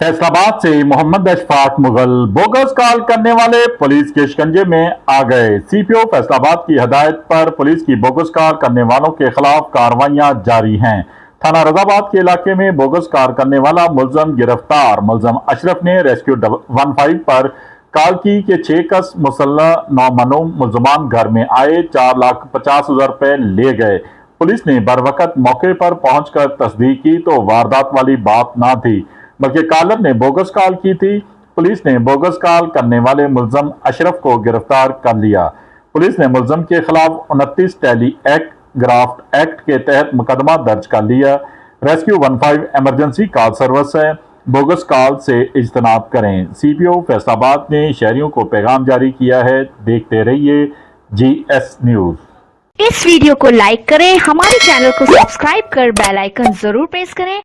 फैसलाबाद से Mohammad Ashfaq Mughal bogus call करने वाले पुलिस के शिकंजे में आ गए। सीपीओ फैसलाबाद की हदायत पर पुलिस की बोगस कॉल करने वालों के खिलाफ कार्रवाइयां जारी हैं। थाना रजाबाद के इलाके में बोगस कॉल करने वाला मुलजम गिरफ्तार। मुलजम अशरफ ने रेस्क्यू 15 पर कॉल की कि 6 कस मुसल्लह नौमालूम मुलजमान घर में आए, 4,50,000 रुपए ले गए। पुलिस ने बरवकत मौके पर पहुंचकर तस्दीक की तो वारदात वाली बात ना थी, बल्कि कॉलर ने बोगस कॉल की थी। पुलिस ने बोगस कॉल करने वाले मुलजम अशरफ को गिरफ्तार कर लिया। पुलिस ने मुलजम के खिलाफ 29 टेली एक्ट ग्राफ्ट एक्ट के तहत मुकदमा दर्ज कर लिया। रेस्क्यू 15 इमरजेंसी कॉल सर्विस है, बोगस कॉल से इज्तनाब करें। सीपीओ फैसलाबाद ने शहरियों को पैगाम जारी किया है। देखते रहिए GS न्यूज। इस वीडियो को लाइक करें, हमारे चैनल को सब्सक्राइब कर बेल आइकन जरूर प्रेस करें